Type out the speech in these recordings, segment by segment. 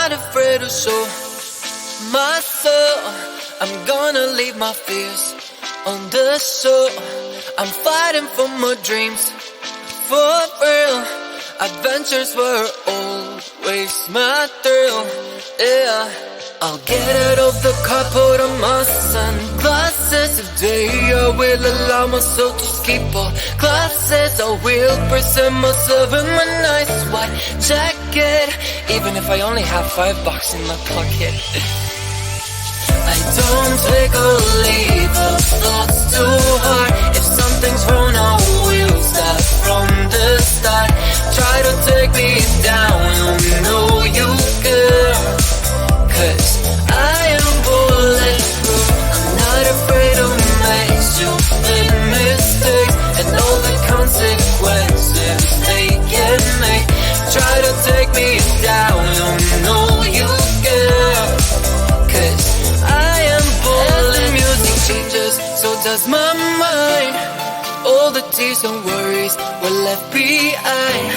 not afraid to show myself. I'm gonna leave my fears on the shore. I'm fighting for my dreams, for real. Adventures were always my thrill, yeah. I'll get out of the car, put on my sunglasses. Today I will allow myself to skip all classes. I will present myself in my nice white jacket, even if I only have $5 in my pocket. I don't take or leave the thoughts too hard. If something's wrong, I will start from the start. Try to take me down, you know you can, 'cause I am bulletproof. I'm not afraid to make stupid mistakes, and all the consequences they can make. Try to take me down, you know you can, 'cause I am bulletproof. As the music changes, so does my mind. All the tears and worries were left behind.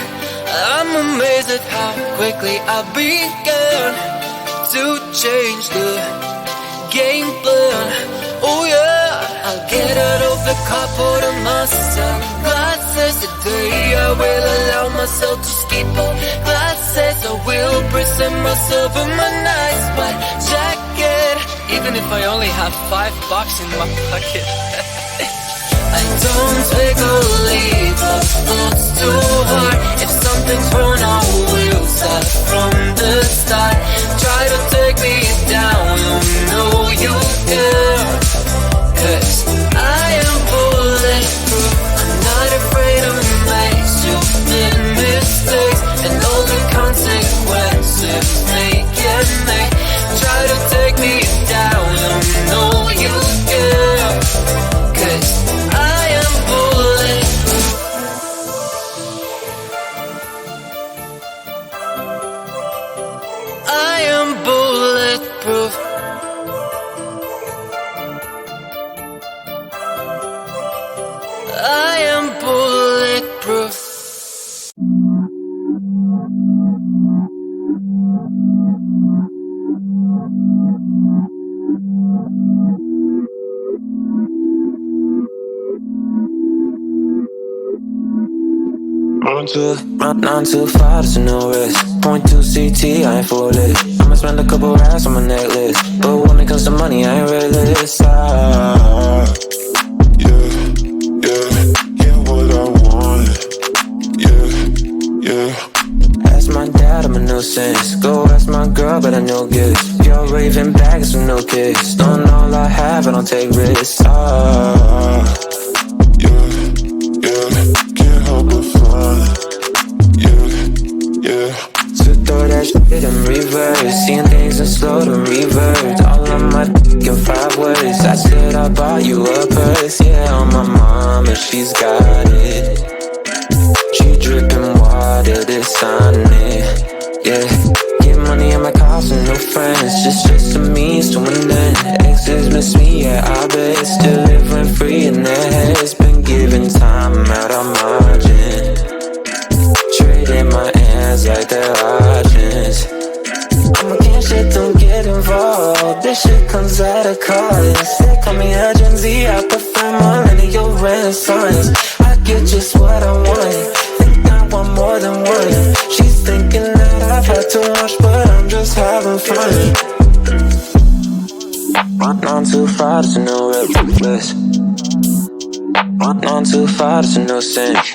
I'm amazed at how quickly I began to change the game plan. Oh yeah, I'll get out of the car, put on my sunglasses. Today I will allow myself to skip all classes. I will present myself in my nice white jacket, even if I only have $5 in my pocket. I don't take or leave the thoughts too hard. If something's wrong, I will start from the start. Try to take me down, you know you can, 'cause I am bulletproof. I'm not afraid to make stupid mistakes, and all the consequences they can make. Try to take me down, you know you can, 'cause I am bulletproof. I am bulletproof. I am bulletproof. Run too far, there's no risk. Point 2 CT, I ain't for it. I'ma spend a couple racks on my necklace, but when it comes to money, I ain't realist. Yeah, what I want. Yeah. Ask my dad, I'm a nuisance. Go ask my girl, but I know gifts. You're raving bags with no kicks. Don't all I have, I don't take risks. Can't help but find. Yeah. So throw that shit in reverse, seeing things in slow to revert. All of my in 5 words. I said I bought you a purse, yeah, on my mama, she's got it. She dripping water, this on it, yeah. Get money in my cost and no friends, just a means to an end. Exes miss me, yeah, I bet. Still living free in their heads, been giving time out of margin. Trading my hands like they're options. I'm against shit, don't get involved. This shit comes at a cost. They call me a Gen Z, I prefer millennial renaissance. I get just what I want, think I want more than one. She's thinking that I've had too much, but I'm just having fun. Run on too far, there's no reckless. Run on too far, there's no sense.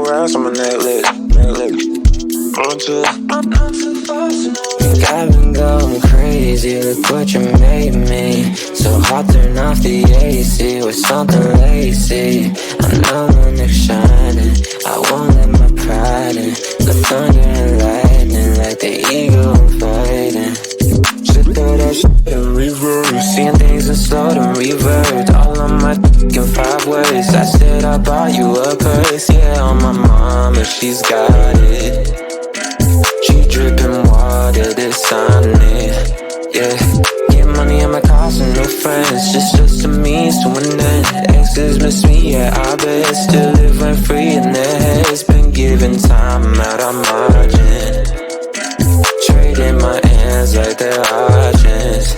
Racks on my necklace. Run too far, think I've been going crazy. Look what you made me. So hot, turn off the AC with something lacy. I know when they're shining, I won't let my pride in. The thunder and lightning like the eagle I'm fighting. Should throw that shit in reverse, seeing things in slow to revert. All of my in 5 words. I said I bought you a purse, yeah, on my mama, she's got it. She dripping water, this on it, yeah. Get money in my cost and no friends, just a means to an end. Exes miss me, yeah, I bet. Still living free in their heads, been giving time out of margin. it in my hands like they're options.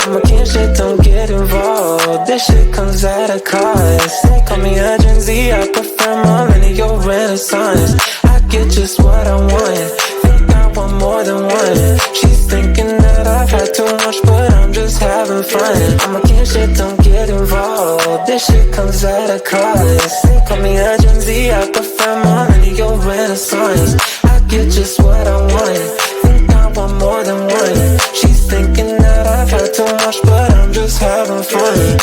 I'm a king, shit, don't get involved. This shit comes at a cost. They call me a Gen Z, I prefer millennial renaissance. I get just what I want, think I want more than one. She's thinking that I've had too much, but I'm just having fun. I'm a king, shit, don't get involved. This shit comes at a cost. They call me a Gen Z, I prefer millennial renaissance. I get just what I want, think I want more than one. She's thinking that I've had too much, but I'm just having fun.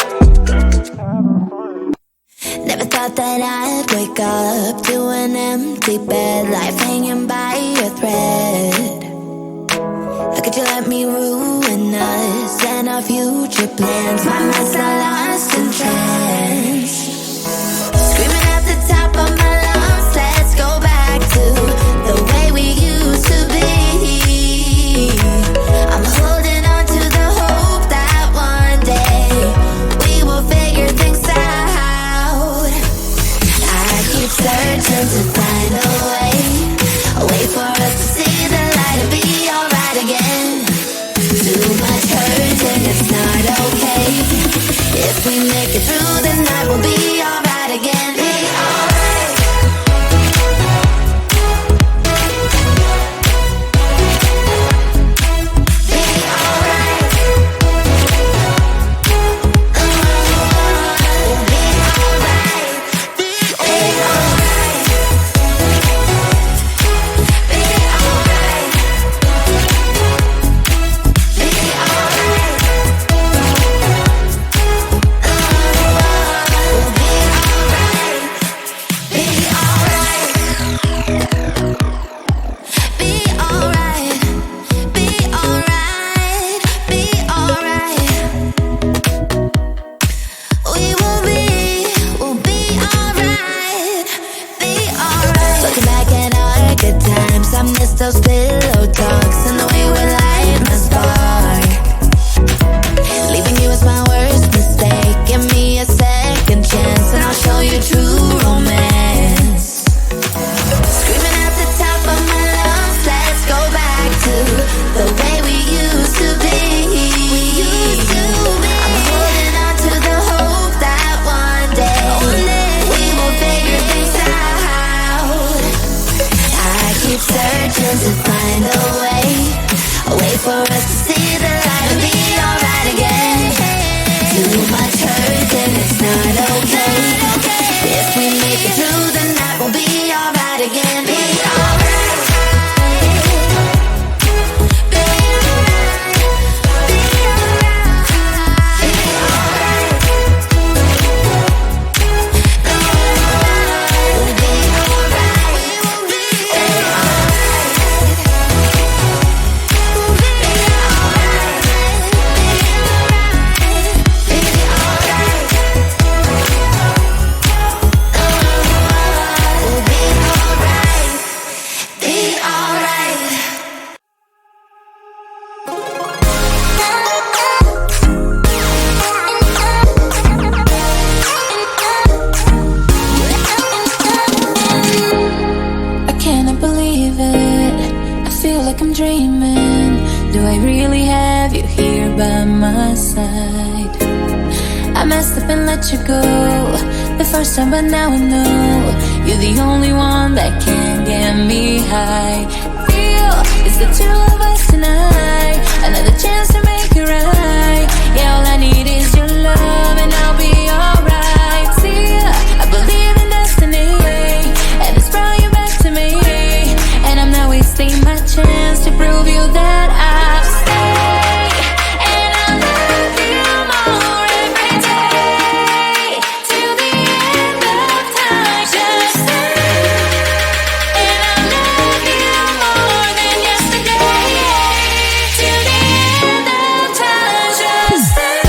Never thought that I'd wake up to an empty bed, life hanging by a thread. How could you let me ruin us and our future plans? My mind's not lost in trance, screaming at the top of my lungs, let's go back to the way we used to be. I'm holding on to the hope that one day we will figure things out. I keep searching to find a way for us to see the light and be alright again. Too much hurt and it's not okay. If we make it through the night, we'll be alright again. Be alright. Be alright. We'll be alright. Be alright. Be alright. Be alright. We'll be alright. Be alright. Be alright. Be alright. Be alright. We'll be alright. Be alright. Looking back at our good times, I miss those pillow talks and the way we light my spark. Leaving you was my worst mistake. Give me a second chance and I'll show you true romance. Screaming at the top of my lungs, let's go back to the way we used to be. I'm holding on to the hope that one day we will figure things out. I keep searching to find a way for us to see the light and be alright again. Too much hurt and it's not okay. If we make it through the night, we'll be alright again. Be alright. Be alright. Be alright. Be alright. We'll be alright. We'll be alright. We'll be alright. Be alright. We'll be alright. Be alright. I cannot believe it. I feel like I'm dreaming. Do I really have you here by my side? I messed up and let you go the first time, but now I know you're the only one that can get me high. Real is the two of us tonight. Another chance to make it right. Yeah, all I need is your love and I'll be alright. See, I believe in destiny, and it's brought you back to me. And I'm not wasting my chance to prove you that I'll stay. And I love you more every day, till the end of time. Just stay. And I love you more than yesterday, till the end of time. Just stay.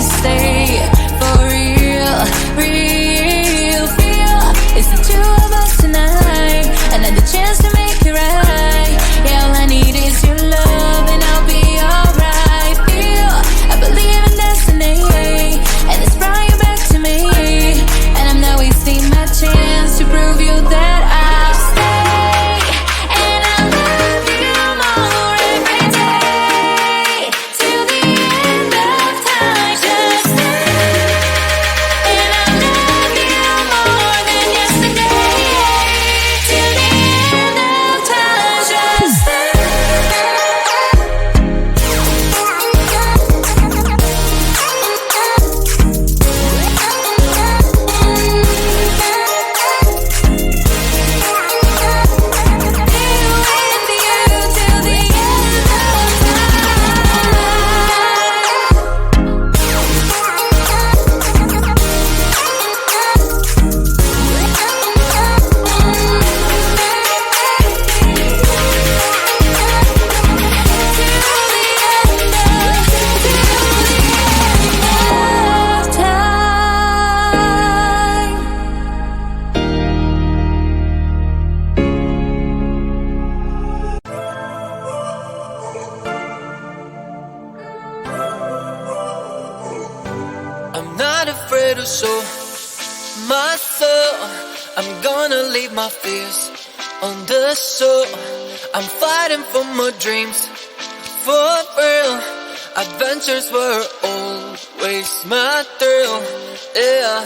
stay for real, real feel. It's the two of us tonight, another chance to make it right. Yeah, all I need is your love and I'll be alright. Feel, I believe in destiny, and it's brought you back to me. And I'm not wasting my chance to prove you that I'll stay. And I love you more every day, till the end of time. Just stay. And I love you more than yesterday, till the end of time. Just stay. I'm not afraid to show myself. I'm gonna leave my fears on the shore. I'm fighting for my dreams, for real. Adventures were always my thrill, yeah.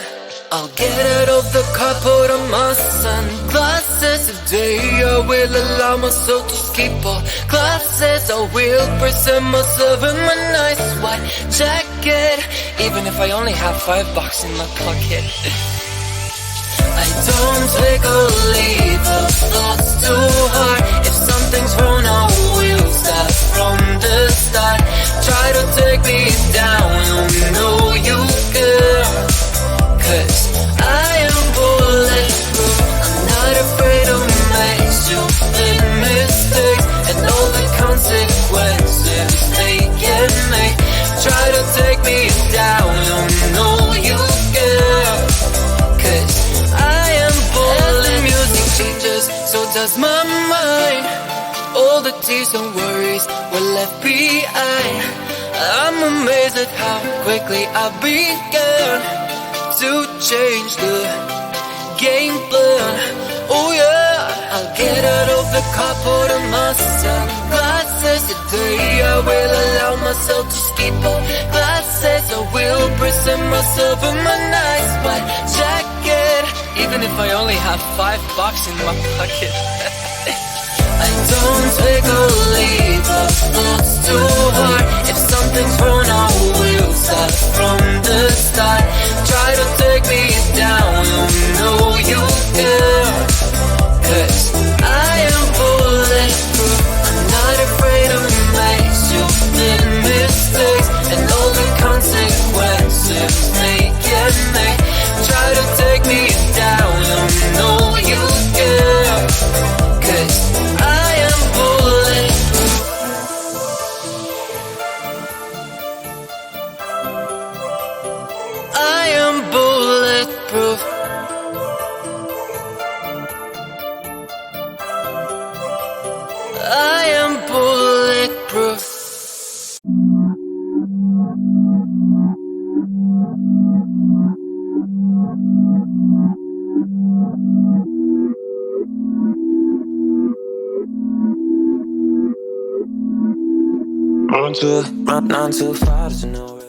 I'll get out of the car, put on my sunglasses. Today I will allow myself to skip all classes. I will present myself in my nice white jacket, even if I only have $5 in my pocket. I don't take or leave the thoughts too hard. If something's wrong, I will start from the start. Try to take me down, you know you can, 'cause I am bulletproof. I'm not afraid to make stupid mistakes, and all the consequences they can make. Try to take me down, you know you can, 'cause I am bulletproof. The music changes, so does my mind. All the tears and worries were left behind. I'm amazed at how quickly I began to change the game plan. Oh yeah, I'll get out of the car, put on my sunglasses. Today I will allow myself to skip all classes. I will present myself in my nice white jacket, even if I only have $5 in my pocket. I don't take or leave the thoughts too hard. If something's wrong, I will start from the start. Try to take me down, you know you can, 'cause I am bulletproof. I'm not afraid to make stupid mistakes, and all the consequences they can make. Try to take me down, you know you can, 'cause I am bulletproof. I am bulletproof. I am bulletproof. Run too far to know.